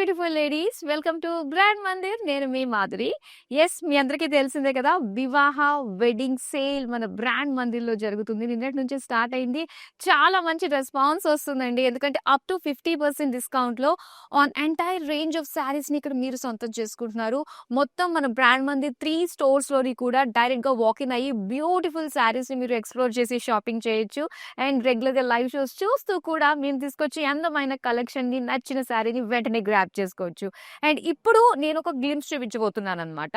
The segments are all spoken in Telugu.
Beautiful ladies welcome to grand Mandir. నేను మీ మాధురి. ఎస్, మీ అందరికీ తెలిసిందే కదా, వివాహ వెడ్డింగ్ సేల్ మన బ్రాండ్ మందిర్లో జరుగుతుంది. నిన్నటి నుంచి స్టార్ట్ అయింది. చాలా మంచి రెస్పాన్స్ వస్తుందండి. ఎందుకంటే అప్ టు 50% డిస్కౌంట్లో ఆన్ ఎంటైర్ రేంజ్ ఆఫ్ శారీస్ని ఇక్కడ మీరు సొంతం చేసుకుంటున్నారు. మొత్తం మన బ్రాండ్ మందిర్ 3 స్టోర్స్లోని కూడా డైరెక్ట్గా వాకిన్ అయ్యి బ్యూటిఫుల్ శారీస్ని మీరు ఎక్స్ప్లోర్ చేసి షాపింగ్ చేయొచ్చు. అండ్ రెగ్యులర్గా లైవ్ షోస్ చూస్తూ కూడా మేము తీసుకొచ్చి అందమైన కలెక్షన్ని, నచ్చిన శారీని వెంటనే గ్రాప్ చేసుకోవచ్చు. అండ్ ఇప్పుడు నేను ఒక గ్లిమ్స్ చూపించబోతున్నాను అనమాట.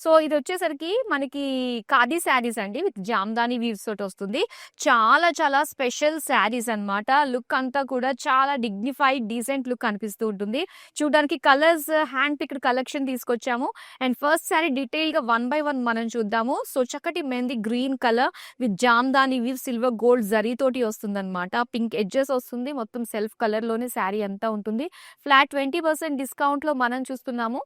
సో ఇది వచ్చేసరికి మనకి ఖాదీ శారీస్ అండి, విత్ జామ్దాని వీవ్స్ తోటి వస్తుంది. చాలా చాలా స్పెషల్ శారీస్ అన్నమాట. లుక్ అంతా కూడా చాలా డిగ్నిఫైడ్, డీసెంట్ లుక్ అనిపిస్తూ ఉంటుంది. చూడడానికి కలర్స్ హ్యాండ్ పిక్డ్ కలెక్షన్ తీసుకొచ్చాము. అండ్ ఫస్ట్ శారీ డీటెయిల్ గా 1 by 1 మనం చూద్దాము. సో చక్కటి mehndi green colour with Jamdani weave silver gold zari తోటి వస్తుంది అనమాట. పింక్ ఎడ్జెస్ వస్తుంది. మొత్తం సెల్ఫ్ కలర్ లోనే శారీ అంతా ఉంటుంది. ఫ్లాట్ 20% డిస్కౌంట్ లో మనం చూస్తున్నాము.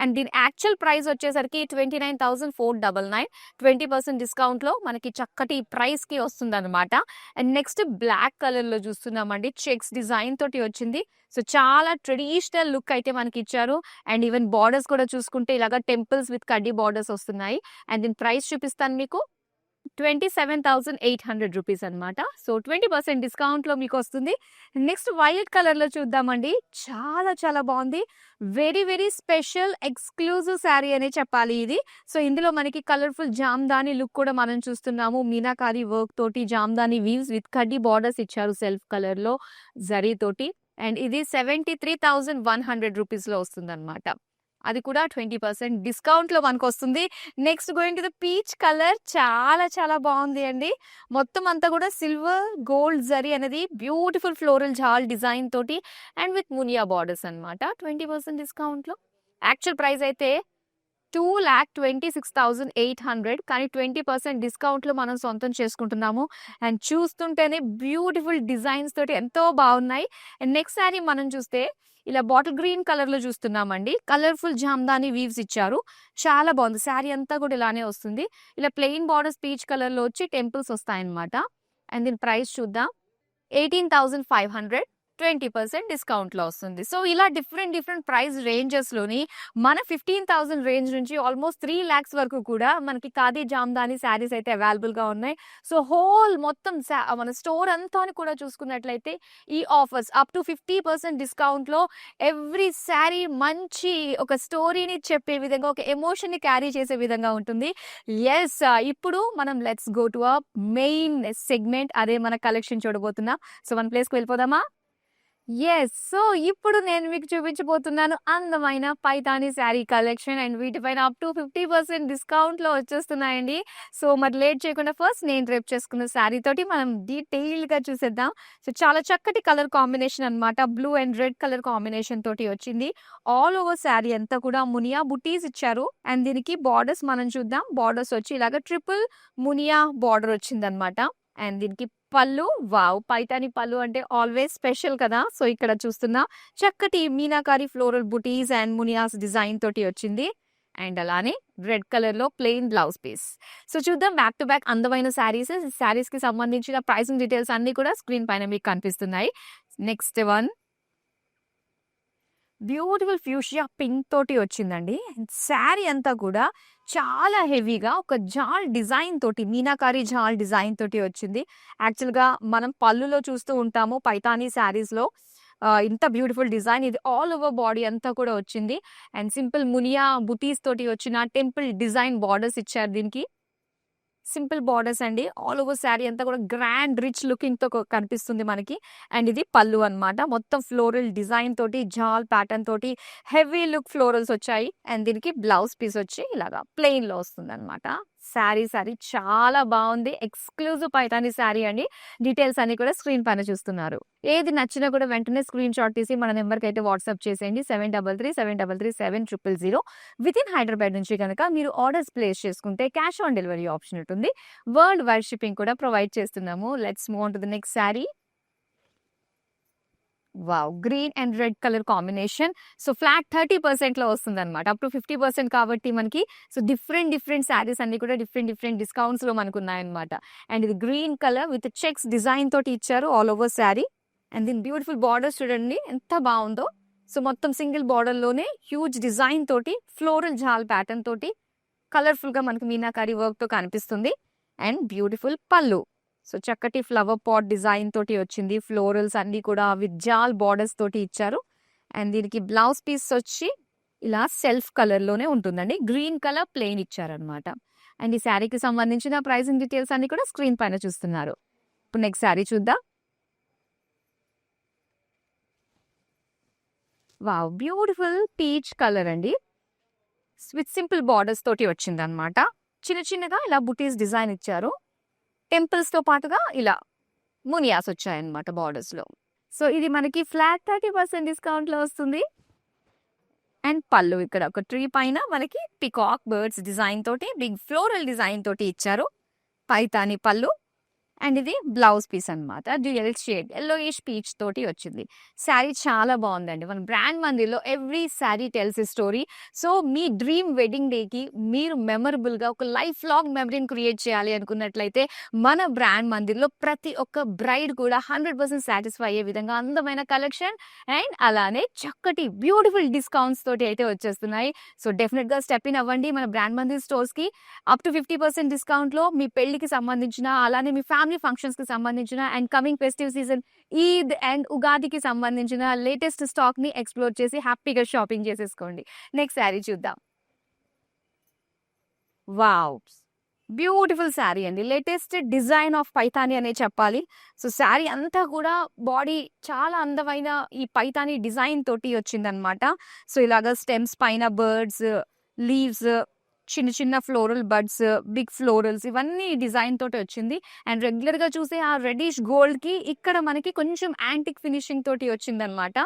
అండ్ దీని యాక్చువల్ ప్రైస్ వచ్చేసరికి 29,499. 20% డిస్కౌంట్ లో మనకి చక్కటి ప్రైస్ కి వస్తుంది అనమాట. అండ్ నెక్స్ట్ బ్లాక్ కలర్ లో చూస్తున్నామండి. చెక్స్ డిజైన్ తోటి వచ్చింది. సో చాలా ట్రెడిషనల్ లుక్ అయితే మనకి ఇచ్చారు. అండ్ ఈవెన్ బార్డర్స్ కూడా చూసుకుంటే ఇలాగా టెంపుల్స్ విత్ కడ్డీ బార్డర్స్ వస్తున్నాయి. అండ్ దీని ప్రైస్ చూపిస్తాను మీకు. 27,800 రూపీస్ అనమాట. సో 20% డిస్కౌంట్ లో మీకు వస్తుంది. నెక్స్ట్ వైలెట్ కలర్ లో చూద్దామండి. చాలా చాలా బాగుంది. Very very special exclusive sari అనే చెప్పాలి ఇది. సో ఇందులో మనకి కలర్ఫుల్ జామ్దాని లుక్ కూడా మనం చూస్తున్నాము. మీనాకారి వర్క్ తోటి జామ్దాని వీవ్స్ విత్ కడ్డీ బార్డర్స్ ఇచ్చారు సెల్ఫ్ కలర్ లో జరీ తోటి. అండ్ ఇది 73,100 రూపీస్ లో వస్తుంది అనమాట. అది కూడా 20% డిస్కౌంట్ లో మనకు వస్తుంది. Next going to the peach colour. చాలా చాలా బాగుంది అండి. మొత్తం అంతా కూడా సిల్వర్ గోల్డ్ జరీ అనేది బ్యూటిఫుల్ ఫ్లోరల్ జాల్ డిజైన్ తోటి అండ్ విత్ మునియా బార్డర్స్ అనమాట. 20% డిస్కౌంట్ లో యాక్చువల్ ప్రైస్ అయితే 2,26,800, కానీ 20% డిస్కౌంట్ లో మనం సొంతం చేసుకుంటున్నాము. అండ్ చూస్తుంటేనే బ్యూటిఫుల్ డిజైన్స్ తోటి ఎంతో బాగున్నాయి. అండ్ నెక్స్ట్ శారీ మనం చూస్తే ఇలా బాటిల్ గ్రీన్ కలర్ లో చూస్తున్నామండి. కలర్ఫుల్ జామ్దాని వీవ్స్ ఇచ్చారు. చాలా బాగుంది. శారీ అంతా కూడా ఇలానే వస్తుంది. ఇలా ప్లెయిన్ బార్డర్స్ పీచ్ కలర్ లో వచ్చి టెంపుల్స్ వస్తాయన్నమాట. అండ్ దీని ప్రైస్ చూద్దాం. 18,500. 20% డిస్కౌంట్ లో వస్తుంది. సో ఇలా డిఫరెంట్ డిఫరెంట్ ప్రైస్ రేంజెస్ లోని మన 15,000 రేంజ్ నుంచి ఆల్మోస్ట్ 3 lakhs వరకు కూడా మనకి ఖాదీ జామ్దాని శారీస్ అయితే అవైలబుల్ గా ఉన్నాయి. సో హోల్ మొత్తం మన స్టోర్ అంతా కూడా చూసుకున్నట్లయితే ఈ ఆఫర్స్ అప్ టు 50% డిస్కౌంట్ లో ఎవ్రీ శారీ మంచి ఒక స్టోరీని చెప్పే విధంగా, ఒక ఎమోషన్ ని క్యారీ చేసే విధంగా ఉంటుంది. ఎస్, ఇప్పుడు మనం let's go to a main segment. అదే మన కలెక్షన్ చూడబోతున్నాం. సో మన ప్లేస్ కి వెళ్ళిపోదామా? ఎస్. సో ఇప్పుడు నేను మీకు చూపించబోతున్నాను అందమైన పైతాని శారీ కలెక్షన్. అండ్ వీటిపైన అప్ టు 50% డిస్కౌంట్ లో వచ్చేస్తున్నాయండి. సో మరి లేట్ చేయకుండా ఫస్ట్ నేను రేపు చేసుకున్న శారీ తోటి మనం డీటెయిల్ గా చూసేద్దాం. సో చాలా చక్కటి కలర్ కాంబినేషన్ అన్నమాట. Blue and red colour combination తోటి వచ్చింది. ఆల్ ఓవర్ శారీ అంతా కూడా మునియా బుటీస్ ఇచ్చారు. అండ్ దీనికి బార్డర్స్ మనం చూద్దాం. బార్డర్స్ వచ్చి ఇలాగ ట్రిపుల్ మునియా బార్డర్ వచ్చింది అనమాట. అండ్ దీనికి పళ్ళు, వావ్, పైతాని పళ్ళు అంటే ఆల్వేస్ స్పెషల్ కదా. సో ఇక్కడ చూస్తున్నా చక్కటి meenakari floral buttis and munias design తోటి వచ్చింది. అండ్ అలానే రెడ్ కలర్ లో ప్లెయిన్ బ్లౌజ్ పీస్. సో చూద్దాం బ్యాక్ టు బ్యాక్ అందమైన శారీస్. శారీస్ కి సంబంధించిన ప్రైసింగ్ డీటెయిల్స్ అన్ని కూడా స్క్రీన్ పైన మీకు కనిపిస్తున్నాయి. Next one beautiful fuchsia pink తోటి వచ్చిందండి. శారీ అంతా కూడా చాలా హెవీగా ఒక జాల్ డిజైన్ తోటి, మీనాకారి జాల్ డిజైన్ తోటి వచ్చింది. యాక్చువల్గా మనం పళ్ళులో చూస్తూ ఉంటాము పైతానీ శారీస్ లో ఇంత బ్యూటిఫుల్ డిజైన్. ఇది ఆల్ ఓవర్ బాడీ అంతా కూడా వచ్చింది. అండ్ సింపుల్ మునియా బుటీస్ తోటి వచ్చిన టెంపుల్ డిజైన్ బార్డర్స్ ఇచ్చారు. దీనికి సింపుల్ బార్డర్స్ అండి. ఆల్ ఓవర్ శారీ అంతా కూడా గ్రాండ్ రిచ్ లుకింగ్ తో కనిపిస్తుంది మనకి. అండ్ ఇది పళ్ళు అన్నమాట. మొత్తం ఫ్లోరల్ డిజైన్ తోటి జాల్ ప్యాటర్న్ తోటి హెవీ లుక్ ఫ్లోరల్స్ వచ్చాయి. అండ్ దీనికి బ్లౌజ్ పీస్ వచ్చి ఇలాగా ప్లెయిన్ లో వస్తుంది అనమాట. శారీ చాలా బాగుంది. ఎక్స్క్లూజివ్ పైతాని శారీ అండి. డీటెయిల్స్ అన్ని కూడా స్క్రీన్ పైన చూస్తున్నారు. ఏది నచ్చినా కూడా వెంటనే స్క్రీన్ షాట్ తీసి మన నెంబర్కి అయితే వాట్సాప్ చేసేయండి. 7337337000. విత్ ఇన్ హైదరాబాద్ నుంచి కనుక మీరు ఆర్డర్స్ ప్లేస్ చేసుకుంటే క్యాష్ ఆన్ డెలివరీ ఆప్షన్ ఉంటుంది. వరల్డ్ వైడ్ షిప్పింగ్ కూడా ప్రొవైడ్ చేస్తున్నాము. Let's move on to the next sari. Wow, green and red colour combination. So flat 30% లో వస్తుంది అనమాట. అప్ టు 50% కాబట్టి మనకి సో డిఫరెంట్ శారీస్ అన్ని కూడా డిఫరెంట్ డిస్కౌంట్స్ లో మనకు ఉన్నాయన్నమాట. అండ్ ఇది green colour with checks design తోటి ఇచ్చారు ఆల్ ఓవర్ శారీ. అండ్ దీని బ్యూటిఫుల్ బార్డర్స్ చూడండి ఎంత బాగుందో. సో మొత్తం సింగిల్ బార్డర్ లోనే హ్యూజ్ డిజైన్ తోటి ఫ్లోరల్ జాల్ ప్యాటర్న్ తోటి కలర్ఫుల్ గా మనకి మీనాకారి వర్క్ తో కనిపిస్తుంది. అండ్ బ్యూటిఫుల్ పళ్ళు. సో చక్కటి ఫ్లవర్ పాట్ డిజైన్ తోటి వచ్చింది. ఫ్లోరల్స్ అన్ని కూడా విత్ జాల్ బార్డర్స్ తోటి ఇచ్చారు. అండ్ దీనికి బ్లౌజ్ పీస్ వచ్చి ఇలా సెల్ఫ్ కలర్ లోనే ఉంటుందండి. గ్రీన్ కలర్ ప్లెయిన్ ఇచ్చారనమాట. అండ్ ఈ శారీకి సంబంధించిన ప్రైసింగ్ డీటెయిల్స్ అన్ని కూడా స్క్రీన్ పైన చూస్తున్నారు. ఇప్పుడు నెక్స్ట్ శారీ చూద్దాం. వావ్, బ్యూటిఫుల్ పీచ్ కలర్ అండి. విత్ సింపుల్ బార్డర్స్ తోటి వచ్చింది అనమాట. చిన్న చిన్నగా ఇలా బుటీస్ డిజైన్ ఇచ్చారు. టెంపుల్స్ తో పాటుగా ఇలా మునియాస్ వచ్చాయన్నమాట బార్డర్స్ లో. సో ఇది మనకి ఫ్లాట్ 30% డిస్కౌంట్ లో వస్తుంది. అండ్ పళ్ళు ఇక్కడ ఒక ట్రీ పైన మనకి పికాక్ బర్డ్స్ డిజైన్ తోటి బిగ్ ఫ్లోరల్ డిజైన్ తోటి ఇచ్చారు. పైతాని పళ్ళు. అండ్ ఇది బ్లౌజ్ పీస్ అనమాట. డ్యూయల్ షేడ్ ఎల్లోయిష్ పీచ్ తోటి వచ్చింది. శారీ చాలా బాగుందండి. మన బ్రాండ్ మందిర్లో every sari tells a story. So మీ డ్రీమ్ వెడ్డింగ్ డేకి మీరు మెమరబుల్ గా ఒక లైఫ్ లాంగ్ మెమరీని క్రియేట్ చేయాలి అనుకున్నట్లయితే మన బ్రాండ్ మందిర్లో ప్రతి ఒక్క బ్రైడ్ కూడా 100% సాటిస్ఫై అయ్యే విధంగా అందమైన కలెక్షన్ అండ్ అలానే చక్కటి బ్యూటిఫుల్ డిస్కౌంట్స్ తోటి అయితే వచ్చేస్తున్నాయి. సో డెఫినెట్ గా స్టెప్ ఇన్ అవ్వండి మన బ్రాండ్ మందిర్ స్టోర్స్ కి. అప్ టు 50% డిస్కౌంట్ లో మీ పెళ్లికి సంబంధించిన అలానే మీ ఫ్యామిలీ ఫంక్షన్స్ కి సంబంధించిన and coming festive season Eid and ఉగాదికి సంబంధించిన లేటెస్ట్ స్టాక్ ని ఎక్స్ప్లోర్ చేసి హ్యాపీగా షాపింగ్ చేసేసుకోండి. నెక్స్ట్ శారీ చూద్దాం. వావ్, బ్యూటిఫుల్ శారీ అండి. లేటెస్ట్ డిజైన్ ఆఫ్ పైతాని అనే చెప్పాలి. సో శారీ అంతా కూడా బాడీ చాలా అందమైన ఈ పైతాని డిజైన్ తోటి వచ్చిందనమాట. సో ఇలాగా స్టెమ్స్ పైన బర్డ్స్, లీవ్స్, చిన్న చిన్న ఫ్లోరల్ బడ్స్, బిగ్ ఫ్లోరల్స్ ఇవన్నీ డిజైన్ తోటి వచ్చింది. అండ్ రెగ్యులర్ గా చూసే ఆ రెడిష్ గోల్డ్ కి ఇక్కడ మనకి కొంచెం యాంటిక్ ఫినిషింగ్ తోటి వచ్చిందనమాట.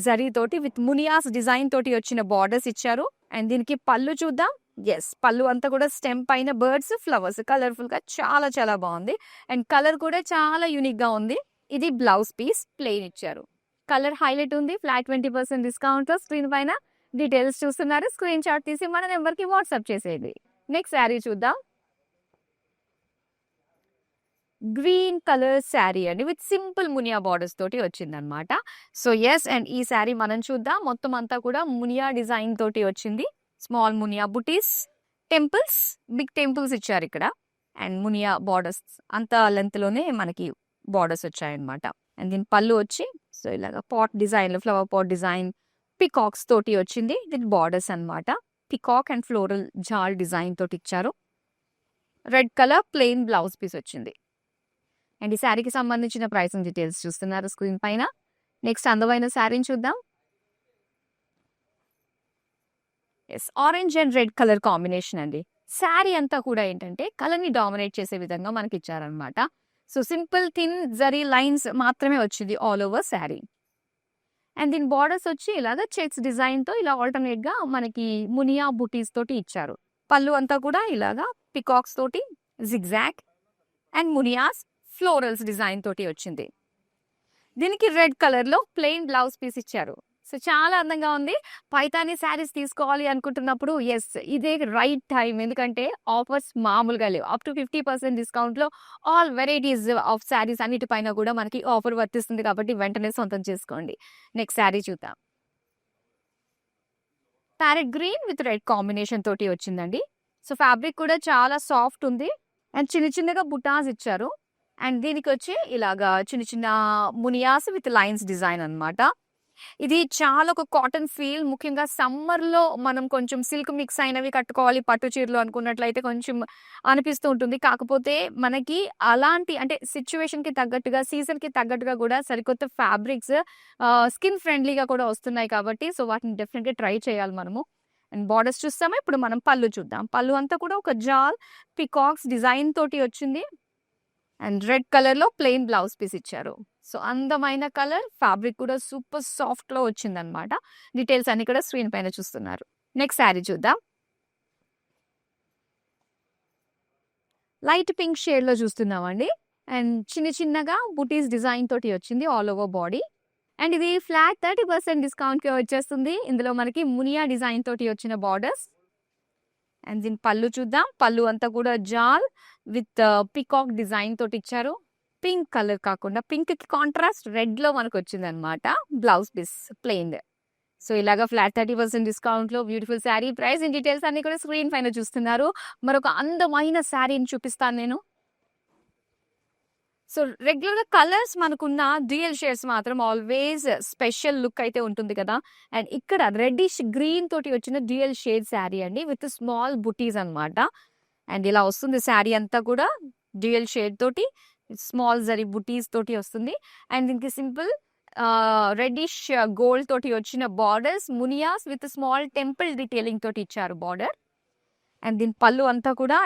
జరీ తోటి విత్ మునియాస్ డిజైన్ తోటి వచ్చిన బార్డర్స్ ఇచ్చారు. అండ్ దీనికి పళ్ళు చూద్దాం. ఎస్, పళ్ళు అంతా కూడా స్టెమ్ పైన బర్డ్స్, ఫ్లవర్స్ కలర్ఫుల్ గా చాలా చాలా బాగుంది. అండ్ కలర్ కూడా చాలా యూనిక్ గా ఉంది. ఇది బ్లౌజ్ పీస్ ప్లెయిన్ ఇచ్చారు. కలర్ హైలైట్ ఉంది. ఫ్లాట్ 20% డిస్కౌంట్ లో స్క్రీన్ పైన డీటెయిల్స్ చూస్తున్నారు. స్క్రీన్ షాట్ తీసి మన నెంబర్ కి వాట్సాప్ చేసేది. నెక్స్ట్ శారీ చూద్దాం. గ్రీన్ కలర్ శారీ అండి విత్ సింపుల్ మునియా బార్డర్స్ తోటి వచ్చిందనమాట. సో ఎస్, అండ్ ఈ శారీ మనం చూద్దాం. మొత్తం అంతా కూడా మునియా డిజైన్ తోటి వచ్చింది. స్మాల్ మునియా బుటీస్, టెంపుల్స్, బిగ్ టెంపుల్స్ ఇచ్చారు ఇక్కడ. అండ్ మునియా బార్డర్స్ అంత లెంత్ లోనే మనకి బార్డర్స్ వచ్చాయన్నమాట. అండ్ దీని పళ్ళు వచ్చి సో ఇలాగా pot design, flower pot design peacocks తోటి వచ్చింది. విత్ బార్డర్స్ అన్నమాట. Peacock and floral jaal design తోటి ఇచ్చారు. Red colour plain blouse piece వచ్చింది. అండ్ ఈ శారీకి సంబంధించిన ప్రైసింగ్ డీటెయిల్స్ చూస్తున్నారు స్క్రీన్ పైన. నెక్స్ట్ అందమైన శారీని చూద్దాం. Yes, orange and red colour combination అండి. శారీ అంతా కూడా ఏంటంటే కలర్ ని డామినేట్ చేసే విధంగా మనకి ఇచ్చారనమాట. So simple thin zari lines మాత్రమే వచ్చింది ఆల్ ఓవర్ శారీ. అండ్ దీని బార్డర్స్ వచ్చి ఇలాగా చెక్స్ డిజైన్ తో ఇలా ఆల్టర్నేట్ గా మనకి మునియా బుటీస్ తోటి ఇచ్చారు. పళ్ళు అంతా కూడా ఇలాగా పికాక్స్ తోటి జిగ్జాగ్ అండ్ మునియాస్ ఫ్లోరల్స్ డిజైన్ తోటి వచ్చింది. దీనికి రెడ్ కలర్ లో ప్లెయిన్ బ్లౌజ్ పీస్ ఇచ్చారు. సో చాలా అందంగా ఉంది. పైతాని శారీస్ తీసుకోవాలి అనుకుంటున్నప్పుడు ఎస్, ఇదే రైట్ టైం. ఎందుకంటే ఆఫర్స్ మామూలుగా లేవు. అప్ టు 50% డిస్కౌంట్ లో ఆల్ వెరైటీస్ ఆఫ్ శారీస్ అన్నిటిపైన కూడా మనకి ఆఫర్ వర్తిస్తుంది కాబట్టి వెంటనే సొంతం చేసుకోండి. నెక్స్ట్ శారీ చూద్దాం. Parrot green with red combination తోటి వచ్చిందండి. సో ఫ్యాబ్రిక్ కూడా చాలా సాఫ్ట్ ఉంది. అండ్ చిన్న చిన్నగా బుటాస్ ఇచ్చారు. అండ్ దీనికి వచ్చి ఇలాగా చిన్న చిన్న మునియాస్ విత్ లైన్స్ డిజైన్ అన్నమాట. ఇది చాలా ఒక కాటన్ ఫీల్. ముఖ్యంగా సమ్మర్ లో మనం కొంచెం సిల్క్ మిక్స్ అయినవి కట్టుకోవాలి పట్టు చీరలు అనుకున్నట్లయితే కొంచెం అనిపిస్తూ ఉంటుంది. కాకపోతే మనకి అలాంటి అంటే సిచ్యువేషన్ కి తగ్గట్టుగా, సీజన్ కి తగ్గట్టుగా కూడా సరికొత్త ఫ్యాబ్రిక్స్ స్కిన్ ఫ్రెండ్లీగా కూడా వస్తున్నాయి కాబట్టి సో వాటిని డెఫినెట్ గా ట్రై చేయాలి మనము. అండ్ బార్డర్స్ చూస్తామా. ఇప్పుడు మనం పళ్ళు చూద్దాం. పళ్ళు అంతా కూడా ఒక జాల్ పికాక్స్ డిజైన్ తోటి వచ్చింది. అండ్ రెడ్ కలర్ లో ప్లెయిన్ బ్లౌజ్ పీస్ ఇచ్చారు. సో అందమైన కలర్, ఫ్యాబ్రిక్ కూడా సూపర్ సాఫ్ట్ లో వచ్చిందనమాట. డీటెయిల్స్ అన్ని కూడా స్క్రీన్ పైన చూస్తున్నారు. నెక్స్ట్ శారీ చూద్దాం. లైట్ పింక్ షేడ్ లో చూస్తున్నామండి. అండ్ చిన్న చిన్నగా బుటీస్ డిజైన్ తోటి వచ్చింది ఆల్ ఓవర్ బాడీ. అండ్ ఇది ఫ్లాట్ 30% డిస్కౌంట్ కి వచ్చేస్తుంది. ఇందులో మనకి మునియా డిజైన్ తోటి వచ్చిన బార్డర్స్. అండ్ దీని పళ్ళు చూద్దాం. పళ్ళు అంతా కూడా జాల్ విత్ పికాక్ డిజైన్ తోటి ఇచ్చారు. పింక్ కలర్ కాకుండా పింక్ కి కాంట్రాస్ట్ రెడ్ లో మనకు వచ్చింది అనమాట. Blouse piece plain. సో ఇలాగా ఫ్లాట్ 30% డిస్కౌంట్ లో beautiful sari. Price in details అన్ని కూడా స్క్రీన్ పైన చూస్తున్నారు. మరొక అందమైన శారీని చూపిస్తాను నేను. సో రెగ్యులర్ గా కలర్స్ మనకున్న డ్యూయల్ షేడ్స్ మాత్రం ఆల్వేస్ స్పెషల్ లుక్ అయితే ఉంటుంది కదా. అండ్ ఇక్కడ రెడ్డిష్ గ్రీన్ తోటి వచ్చిన డ్యూయల్ షేడ్ శారీ అండి, విత్ స్మాల్ బుటీస్ అన్నమాట. అండ్ ఇలా వస్తుంది శారీ అంతా కూడా డ్యూయల్ షేడ్ తోటి, స్మాల్ జరీ బుటీస్ తోటి వస్తుంది. అండ్ దీనికి సింపుల్ రెడ్డిష్ గోల్డ్ తోటి వచ్చిన borders, మునియాస్ with small temple detailing తోటి ఇచ్చారు బార్డర్. అండ్ దీని పళ్ళు అంతా కూడా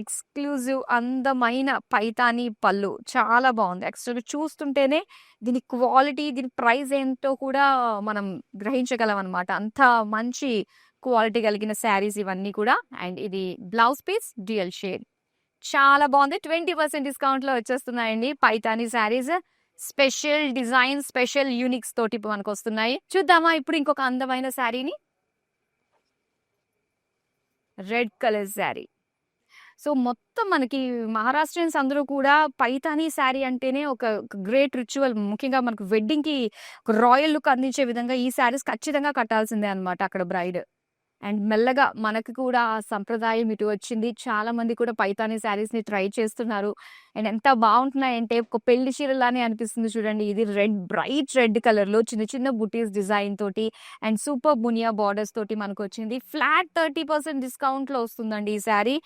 ఎక్స్క్లూజివ్ అందమైన పైతాని పళ్ళు, చాలా బాగుంది. యాక్చువల్గా చూస్తుంటేనే దీని క్వాలిటీ, దీని ప్రైస్ ఏంటో కూడా మనం గ్రహించగలం అనమాట. అంత మంచి క్వాలిటీ కలిగిన శారీస్ ఇవన్నీ కూడా. అండ్ ఇది బ్లౌజ్ పీస్ డ్యూయల్ షేడ్, చాలా బాగుంది. 20% డిస్కౌంట్ లో వచ్చేస్తున్నాయండి Paithani saris. Special design, special uniques తోటి మనకు వస్తున్నాయి. చూద్దామా ఇప్పుడు ఇంకొక అందమైన శారీని. Red colour sari. సో మొత్తం మనకి మహారాష్ట్రియన్స్ అందరూ కూడా పైతాని శారీ అంటేనే ఒక గ్రేట్ రిచువల్. ముఖ్యంగా మనకు వెడ్డింగ్ కి ఒక రాయల్ లుక్ అందించే విధంగా ఈ శారీస్ ఖచ్చితంగా కట్టాల్సిందే అనమాట అక్కడ బ్రైడ్. అండ్ మెల్లగా మనకు కూడా ఆ సంప్రదాయం ఇటు వచ్చింది. చాలా మంది కూడా పైతాని శారీస్ ని ట్రై చేస్తున్నారు. అండ్ ఎంత బాగుంటున్నాయంటే ఒక పెళ్లి చీరలానే అనిపిస్తుంది చూడండి. ఇది రెడ్, బ్రైట్ రెడ్ కలర్ లో చిన్న చిన్న బుటీస్ డిజైన్ తోటి అండ్ సూపర్ బునియా బార్డర్స్ తోటి మనకు వచ్చింది. ఫ్లాట్ 30% డిస్కౌంట్ లో వస్తుందండి ఈ శారీ.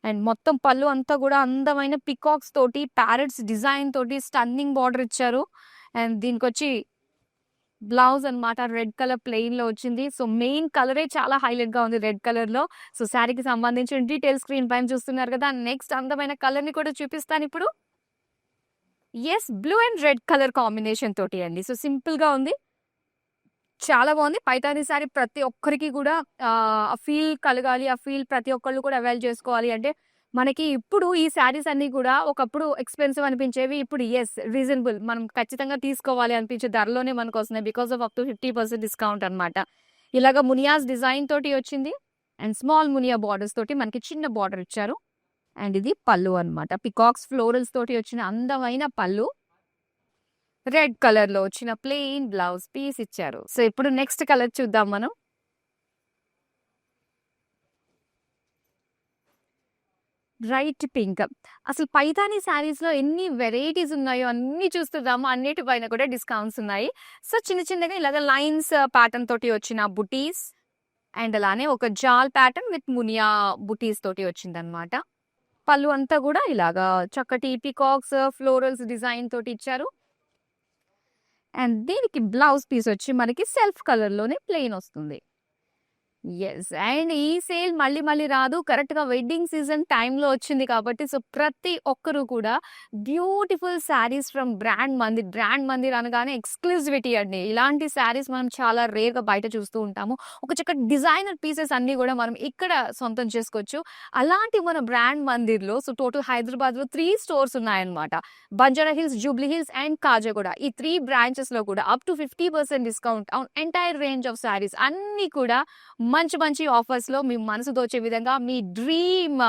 అండ్ మొత్తం పళ్ళు అంతా కూడా అందమైన పికాక్స్ తోటి, ప్యారెట్స్ డిజైన్ తోటి స్టన్నింగ్ బార్డర్ ఇచ్చారు. అండ్ దీనికి వచ్చి బ్లౌజ్ అన్నమాట రెడ్ కలర్ ప్లెయిన్ లో వచ్చింది. సో మెయిన్ కలరే చాలా హైలైట్ గా ఉంది రెడ్ కలర్ లో. సో శారీకి సంబంధించిన డీటెయిల్ స్క్రీన్ పైన చూస్తున్నారు కదా. నెక్స్ట్ అందమైన కలర్ ని కూడా చూపిస్తాను ఇప్పుడు. Yes, blue and red colour combination తోటి అండి. సో సింపుల్ గా ఉంది, చాలా బాగుంది. పైతాని శారీ ప్రతి ఒక్కరికి కూడా ఆ ఫీల్ కలగాలి, ఆ ఫీల్ ప్రతి ఒక్కళ్ళు కూడా అవైల్ చేసుకోవాలి అంటే మనకి ఇప్పుడు ఈ శారీస్ అన్ని కూడా ఒకప్పుడు ఎక్స్పెన్సివ్ అనిపించేవి, ఇప్పుడు రీజనబుల్, మనం ఖచ్చితంగా తీసుకోవాలి అనిపించే ధరలోనే మనకు వస్తున్నాయి. Because of up to 50% discount అనమాట. ఇలాగ మునియాస్ డిజైన్ తోటి వచ్చింది. అండ్ స్మాల్ మునియా బార్డర్స్ తోటి మనకి చిన్న బార్డర్ ఇచ్చారు. అండ్ ఇది పళ్ళు అనమాట, పికాక్స్ ఫ్లోరల్స్ తోటి వచ్చిన అందమైన పళ్ళు. రెడ్ కలర్ లో వచ్చిన ప్లెయిన్ బ్లౌజ్ పీస్ ఇచ్చారు. సో ఇప్పుడు నెక్స్ట్ కలర్ చూద్దాం మనం. Bright pink. అసలు పైతాని శారీస్ లో ఎన్ని వెరైటీస్ ఉన్నాయో అన్ని చూస్తున్నాము. అన్నిటిపైన కూడా డిస్కౌంట్స్ ఉన్నాయి. సో చిన్న చిన్నగా ఇలాగ లైన్స్ ప్యాటర్న్ తోటి వచ్చిన బుటీస్ అండ్ అలానే ఒక జాల్ ప్యాటర్న్ విత్ మునియా బుటీస్ తోటి వచ్చిందనమాట. పళ్ళు అంతా కూడా ఇలాగా చక్కటి పికాక్స్ ఫ్లోరల్స్ డిజైన్ తోటి ఇచ్చారు. అండ్ దీనికి బ్లౌజ్ పీస్ వచ్చి మనకి సెల్ఫ్ కలర్ లోనే ప్లెయిన్ వస్తుంది. ఎస్, అండ్ ఈ సేల్ మళ్ళీ మళ్ళీ రాదు, కరెక్ట్ గా వెడ్డింగ్ సీజన్ టైంలో వచ్చింది కాబట్టి. సో ప్రతి ఒక్కరు కూడా beautiful saris from brand Mandir. Brand Mandir అనగానే ఎక్స్క్లూజివిటీ అండి. ఇలాంటి శారీస్ మనం చాలా రేర్ గా బయట చూస్తూ ఉంటాము. ఒక చక్కటి డిజైనర్ పీసెస్ అన్ని కూడా మనం ఇక్కడ సొంతం చేసుకోవచ్చు. అలాంటి మన బ్రాండ్ మందిర్ లో సో టోటల్ హైదరాబాద్ లో 3 స్టోర్స్ ఉన్నాయన్నమాట. Banjara hills, Jubilee hills and Khajaguda. ఈ 3 బ్రాంచెస్ లో కూడా up to 50% discount on entire range of saris అన్ని కూడా మంచి మంచి ఆఫర్స్ లో మీ మనసు దోచే విధంగా, మీ డ్రీమ్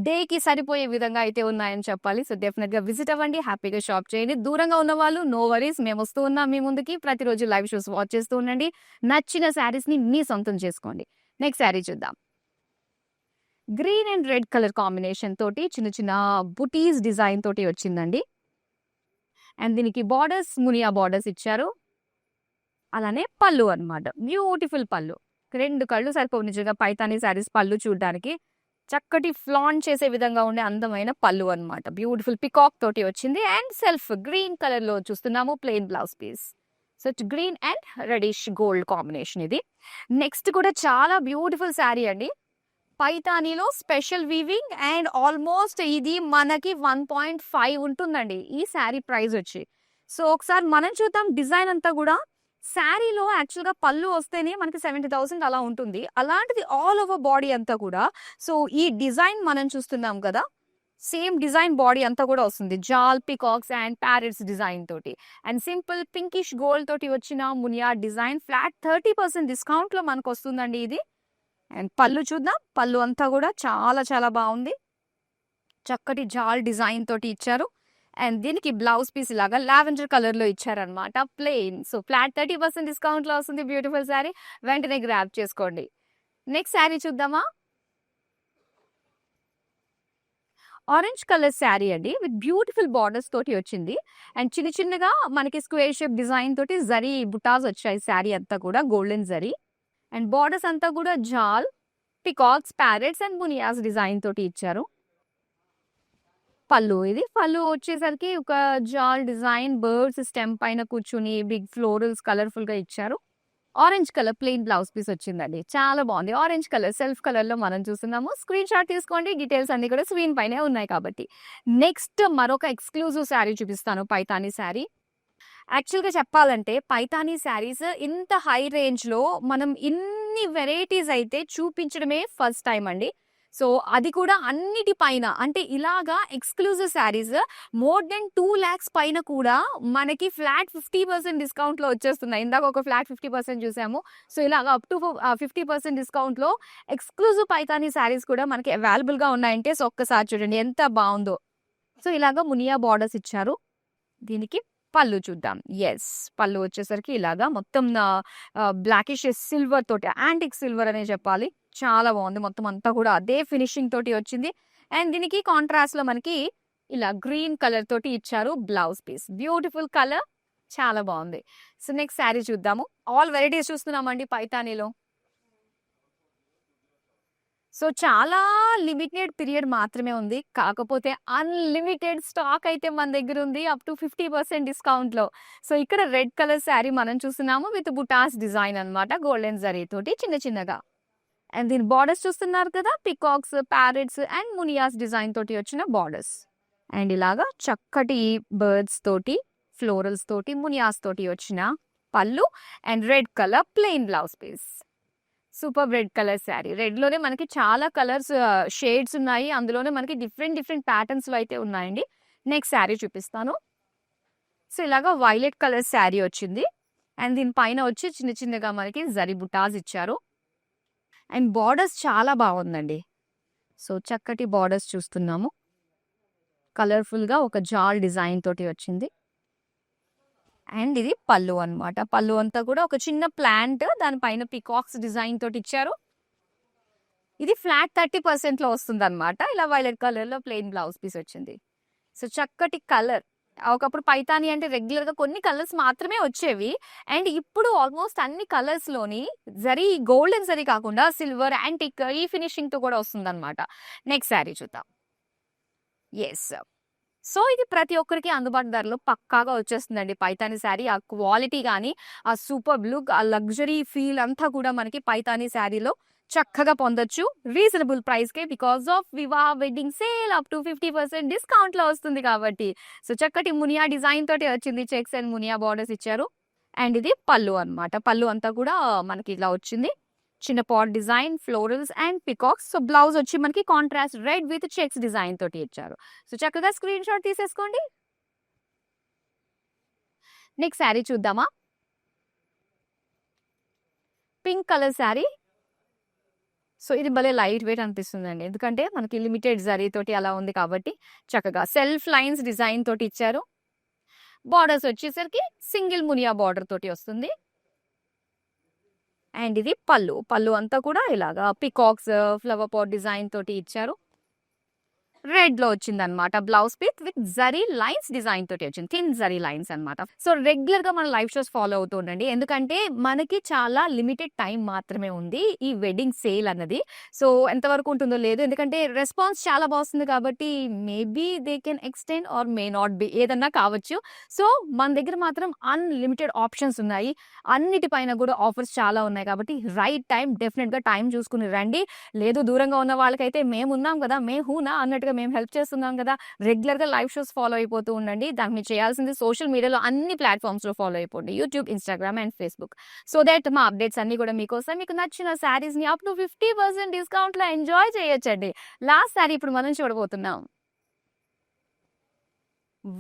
డే కి సరిపోయే విధంగా అయితే ఉన్నాయని చెప్పాలి. సో డెఫినెట్ గా విజిట్ అవ్వండి, హ్యాపీగా షాప్ చేయండి. దూరంగా ఉన్న వాళ్ళు నో వరీస్, మేము వస్తూ ఉన్నాం మీ ముందుకి. ప్రతిరోజు లైవ్ షోస్ వాచ్ చేస్తూ ఉండండి. నచ్చిన శారీస్ ని మీ సొంతం చేసుకోండి. నెక్స్ట్ శారీ చూద్దాం. Green and red colour combination తోటి చిన్న చిన్న బుటీస్ డిజైన్ తోటి వచ్చిందండి. అండ్ దీనికి బార్డర్స్ మునియా బార్డర్స్ ఇచ్చారు. అలానే పళ్ళు అన్నమాట, బ్యూటిఫుల్ పళ్ళు. 2 కళ్ళు సరిపోవు నిజంగా పైతాని శారీస్ పళ్ళు చూడడానికి. చక్కటి ఫ్లాంట్ చేసే విధంగా ఉండే అందమైన పళ్ళు అన్నమాట. బ్యూటిఫుల్ పికాక్ తోటి వచ్చింది. అండ్ సెల్ఫ్ గ్రీన్ కలర్ లో చూస్తున్నాము plain blouse piece. So green and reddish gold combination ఇది. నెక్స్ట్ కూడా చాలా బ్యూటిఫుల్ శారీ అండి. పైతానీలో స్పెషల్ వీవింగ్ అండ్ ఆల్మోస్ట్ ఇది మనకి 1.5 ఉంటుందండి ఈ శారీ ప్రైస్ వచ్చి. సో ఒకసారి మనం చూద్దాం డిజైన్ అంతా కూడా. శారీలో యాక్చువల్గా పళ్ళు వస్తేనే మనకి 70,000 అలా ఉంటుంది. అలాంటిది ఆల్ ఓవర్ బాడీ అంతా కూడా. సో ఈ డిజైన్ మనం చూస్తున్నాం కదా, సేమ్ డిజైన్ బాడీ అంతా కూడా వస్తుంది. జాల్, పికాక్స్ అండ్ ప్యారెట్స్ డిజైన్ తోటి. అండ్ సింపుల్ పింకిష్ గోల్డ్ తోటి వచ్చిన మునియా డిజైన్. ఫ్లాట్ 30% డిస్కౌంట్ లో మనకు వస్తుందండి ఇది. అండ్ పళ్ళు చూద్దాం. పళ్ళు అంతా కూడా చాలా చాలా బాగుంది. చక్కటి జాల్ డిజైన్ తోటి ఇచ్చారు. అండ్ దీనికి బ్లౌజ్ పీస్ ఇలాగా లావెండర్ కలర్ లో ఇచ్చారనమాట, ప్లెయిన్. సో ఫ్లాట్ 30% డిస్కౌంట్ లో వస్తుంది బ్యూటిఫుల్ శారీ, వెంటనే గ్రాప్ చేసుకోండి. నెక్స్ట్ శారీ చూద్దామా. ఆరెంజ్ కలర్ శారీ అండి, విత్ బ్యూటిఫుల్ బార్డర్స్ తోటి వచ్చింది. అండ్ చిన్న చిన్నగా మనకి స్క్వేర్ షేప్ డిజైన్ తోటి జరీ బుటాస్ వచ్చాయి శారీ అంతా కూడా, గోల్డెన్ జరీ. అండ్ బార్డర్స్ అంతా కూడా జాల్, peacocks, parrots and munias design తోటి ఇచ్చారు. పళ్ళు, ఇది పళ్ళు వచ్చేసరికి ఒక జాల్ డిజైన్, బర్డ్స్ స్టెమ్ పైన కూర్చుని బిగ్ ఫ్లోరల్స్ కలర్ఫుల్ గా ఇచ్చారు. Orange colour plain blouse piece వచ్చిందండి, చాలా బాగుంది. ఆరెంజ్ కలర్ సెల్ఫ్ కలర్ లో మనం చూస్తున్నాము. స్క్రీన్ షాట్ తీసుకోండి, డీటెయిల్స్ అన్ని కూడా స్క్రీన్ పైనే ఉన్నాయి కాబట్టి. నెక్స్ట్ మరొక ఎక్స్క్లూజివ్ శారీ చూపిస్తాను, పైతానీ శారీ. యాక్చువల్గా చెప్పాలంటే పైతానీ శారీస్ ఇంత హై రేంజ్ లో మనం ఇన్ని వెరైటీస్ అయితే చూపించడమే ఫస్ట్ టైం అండి. సో అది కూడా అన్నిటిపైన, అంటే ఇలాగా exclusive saris more than 2 lakhs పైన కూడా మనకి ఫ్లాట్ 50% డిస్కౌంట్ లో వచ్చేస్తున్నాయి. ఇందాక ఒక ఫ్లాట్ 50% చూసాము. సో ఇలాగా అప్ టు 50% డిస్కౌంట్ లో ఎక్స్క్లూజివ్ పైతానీ శారీస్ కూడా మనకి అవైలబుల్ గా ఉన్నాయంటే, సో ఒక్కసారి చూడండి ఎంత బాగుందో. సో ఇలాగా మునియా బార్డర్స్ ఇచ్చారు. దీనికి పళ్ళు చూద్దాం. ఎస్, పళ్ళు వచ్చేసరికి ఇలాగా మొత్తం బ్లాకిష్ సిల్వర్ తోటి, యాంటిక్ సిల్వర్ అనే చెప్పాలి, చాలా బాగుంది. మొత్తం అంతా కూడా అదే ఫినిషింగ్ తోటి వచ్చింది. అండ్ దీనికి కాంట్రాస్ట్ లో మనకి ఇలా గ్రీన్ కలర్ తోటి ఇచ్చారు బ్లౌజ్ పీస్, బ్యూటిఫుల్ కలర్, చాలా బాగుంది. సో నెక్స్ట్ శారీ చూద్దాము. ఆల్ వెరైటీస్ చూస్తున్నామండి పైతానీలో. సో చాలా లిమిటెడ్ పీరియడ్ మాత్రమే ఉంది, కాకపోతే అన్లిమిటెడ్ స్టాక్ అయితే మన దగ్గర ఉంది, అప్ టు 50% డిస్కౌంట్ లో. సో ఇక్కడ రెడ్ కలర్ శారీ మనం చూస్తున్నాము, విత్ బుటాస్ డిజైన్ అన్నమాట, గోల్డెన్ జరీ తోటి చిన్న చిన్నగా. అండ్ దీని బార్డర్స్ చూస్తున్నారు కదా, peacocks, parrots and munias design తోటి వచ్చిన బార్డర్స్. అండ్ ఇలాగా చక్కటి బర్డ్స్ తోటి, ఫ్లోరల్స్ తోటి, మునియాస్ తోటి వచ్చిన పళ్ళు. And red colour plain blouse piece. Super red colour sari. Red లోనే మనకి చాలా కలర్స్ షేడ్స్ ఉన్నాయి, అందులోనే మనకి డిఫరెంట్ డిఫరెంట్ ప్యాటర్న్స్ లో అయితే ఉన్నాయండి. నెక్స్ట్ శారీ చూపిస్తాను. సో ఇలాగా వైలెట్ కలర్ శారీ వచ్చింది. అండ్ దీని పైన వచ్చి చిన్న చిన్నగా మనకి జరీ బుటాస్ ఇచ్చారు. అండ్ బార్డర్స్ చాలా బాగుందండి. సో చక్కటి బార్డర్స్ చూస్తున్నాము, కలర్ఫుల్ గా ఒక జాల్ డిజైన్ తోటి వచ్చింది. అండ్ ఇది పళ్ళు అన్నమాట. పళ్ళు అంతా కూడా ఒక చిన్న ప్లాంట్, దానిపైన పికాక్స్ డిజైన్ తోటి ఇచ్చారు. ఇది ఫ్లాట్ 30% లో వస్తుంది అనమాట. ఇలా వైలెట్ కలర్ లో ప్లెయిన్ బ్లౌజ్ పీస్ వచ్చింది. సో చక్కటి కలర్. ఒకప్పుడు పైతాని అంటే రెగ్యులర్ గా కొన్ని కలర్స్ మాత్రమే వచ్చేవి. అండ్ ఇప్పుడు ఆల్మోస్ట్ అన్ని కలర్స్ లోని జరీ, గోల్డెన్ జరీ కాకుండా సిల్వర్, యాంటిక్ ఈ ఫినిషింగ్ తో కూడా వస్తుంది అనమాట. నెక్స్ట్ శారీ చూద్దాం. ఎస్, సో ఇది ప్రతి ఒక్కరికి అందుబాటు ధరలో పక్కాగా వచ్చేస్తుందండి పైతానీ శారీ. ఆ క్వాలిటీ కానీ, ఆ సూపర్ లుక్, ఆ లగ్జరీ ఫీల్ అంతా కూడా మనకి పైతానీ శారీలో చక్కగా పొందొచ్చు రీజనబుల్ ప్రైస్ కే, because of Vivaha wedding sale up to 50% discount లో వస్తుంది కాబట్టి. సో చక్కటి మునియా డిజైన్ తోటి వచ్చింది, చెక్స్ అండ్ మునియా బార్డర్స్ ఇచ్చారు. అండ్ ఇది పళ్ళు అన్నమాట. పళ్ళు అంతా కూడా మనకి ఇలా వచ్చింది, చిన్న pot design, florals and peacocks. So blouse వచ్చి మనకి contrast red with checks design తోటి ఇచ్చారు. సో చక్కగా స్క్రీన్ షాట్ తీసేసుకోండి. నెక్స్ట్ శారీ చూద్దామా. Pink colour sari. సో ఇది భలే లైట్ వెయిట్ అనిపిస్తుందండి, ఎందుకంటే మనకి లిమిటెడ్ జరీ తోటి అలా ఉంది కాబట్టి. చక్కగా సెల్ఫ్ లైన్స్ డిజైన్ తోటి ఇచ్చారు. బార్డర్స్ వచ్చేసరికి సింగిల్ మునియా బార్డర్ తోటి వస్తుంది. అండ్ ఇది పళ్ళు. పళ్ళు అంతా కూడా ఇలాగా పికాక్స్, ఫ్లవర్ పాట్ డిజైన్ తోటి ఇచ్చారు. రెడ్ లో వచ్చింది అనమాట blouse piece, with zari lines design తోటి వచ్చింది, థిన్ జరీ లైన్స్ అనమాట. సో రెగ్యులర్ గా మన లైవ్ షోస్ ఫాలో అవుతూ ఉండండి, ఎందుకంటే మనకి చాలా లిమిటెడ్ టైం మాత్రమే ఉంది ఈ వెడ్డింగ్ సేల్ అన్నది. సో ఎంతవరకు ఉంటుందో లేదు, ఎందుకంటే రెస్పాన్స్ చాలా బాగుంది కాబట్టి maybe they can extend or may not be, ఏదన్నా కావచ్చు. సో మన దగ్గర మాత్రం అన్లిమిటెడ్ ఆప్షన్స్ ఉన్నాయి, అన్నిటిపైన కూడా ఆఫర్స్ చాలా ఉన్నాయి కాబట్టి రైట్ టైం, డెఫినెట్ గా టైం చూసుకుని రండి. లేదు దూరంగా ఉన్న వాళ్ళకైతే మేము ఉన్నాం కదా, మేము హూనా అన్నట్టుగా మేము హెల్ప్ చేస్తున్నాం కదా. రెగ్యులర్ గా లైవ్ షోస్ ఫాలో అయిపోతూ ఉండండి. దానికి మీరు చేయాల్సింది సోషల్ మీడియాలో అన్ని ప్లాట్ఫామ్స్ లో ఫాలో అయిపోండి, YouTube, Instagram and Facebook. So that మా అప్డేట్స్ అన్ని కూడా మీకోసం, మీకు నచ్చిన శారీస్ ని అప్ టు 50% డిస్కౌంట్ లో ఎంజాయ్ చేయొచ్చండి. లాస్ట్ శారీ ఇప్పుడు మనం చూడబోతున్నాం.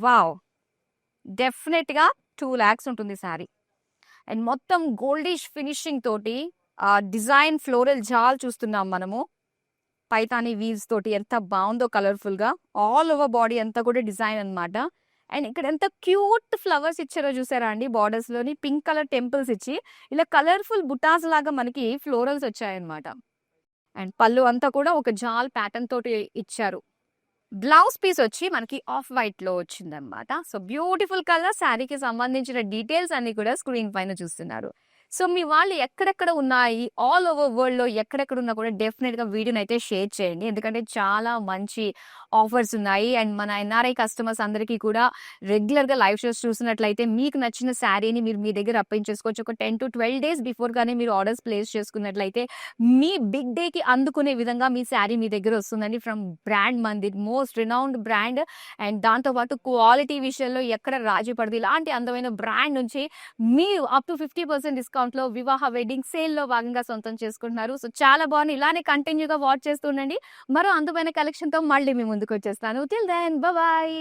వావ్, డెఫినెట్ గా 2 lakhs ఉంటుంది శారీ. అండ్ మొత్తం గోల్డిష్ ఫినిషింగ్ తోటి డిజైన్ ఫ్లోరల్ జాల్ చూస్తున్నాం మనము. పైతానీ వీవ్స్ తోటి ఎంత బాగుందో కలర్ఫుల్ గా, ఆల్ ఓవర్ బాడీ అంతా కూడా డిజైన్ అన్నమాట. అండ్ ఇక్కడ ఎంత క్యూట్ ఫ్లవర్స్ ఇచ్చారో చూసారా అండి, బార్డర్స్ లోని పింక్ కలర్ టెంపుల్స్ ఇచ్చి ఇలా కలర్ఫుల్ బుటాస్ లాగా మనకి ఫ్లోరల్స్ వచ్చాయన్నమాట. అండ్ పళ్ళు అంతా కూడా ఒక జాల్ ప్యాటర్న్ తోటి ఇచ్చారు. బ్లౌజ్ పీస్ వచ్చి మనకి ఆఫ్ వైట్ లో వచ్చిందన్నమాట. So beautiful colour. శారీకి సంబంధించిన డీటెయిల్స్ అన్ని కూడా స్క్రీన్ పైన చూస్తున్నారు. సో మీ వాళ్ళు ఎక్కడెక్కడ ఉన్నాయి, ఆల్ ఓవర్ వరల్డ్ లో ఎక్కడెక్కడ ఉన్నా కూడా డెఫినెట్ గా వీడియోని అయితే షేర్ చేయండి. ఎందుకంటే చాలా మంచి ఆఫర్స్ ఉన్నాయి. అండ్ మన ఎన్ఆర్ఐ కస్టమర్స్ అందరికీ కూడా రెగ్యులర్ గా లైవ్ షోస్ చూసినట్లయితే మీకు నచ్చిన శారీని మీరు మీ దగ్గర రప్పించేసుకోవచ్చు. ఒక 10 to 12 days బిఫోర్ గానే మీరు ఆర్డర్స్ ప్లేస్ చేసుకున్నట్లయితే మీ బిగ్ డే కి అందుకునే విధంగా మీ శారీ మీ దగ్గర వస్తుందండి. From brand Mandir, most renowned brand. And దాంతో పాటు క్వాలిటీ విషయంలో ఎక్కడ రాజీ పడదు. ఇలాంటి అందమైన బ్రాండ్ నుంచి మీరు అప్ టు 50% డిస్కౌంట్ లో వివాహ వెడ్డింగ్ సేల్ లో భాగంగా సొంతం చేసుకుంటున్నారు. సో చాలా బాగుంది. ఇలానే కంటిన్యూగా వాచ్ చేస్తూ ఉండండి. మరో అందమైన కలెక్షన్ తో మళ్ళీ మీ ముందుకు వచ్చేస్తాను. Till then bye.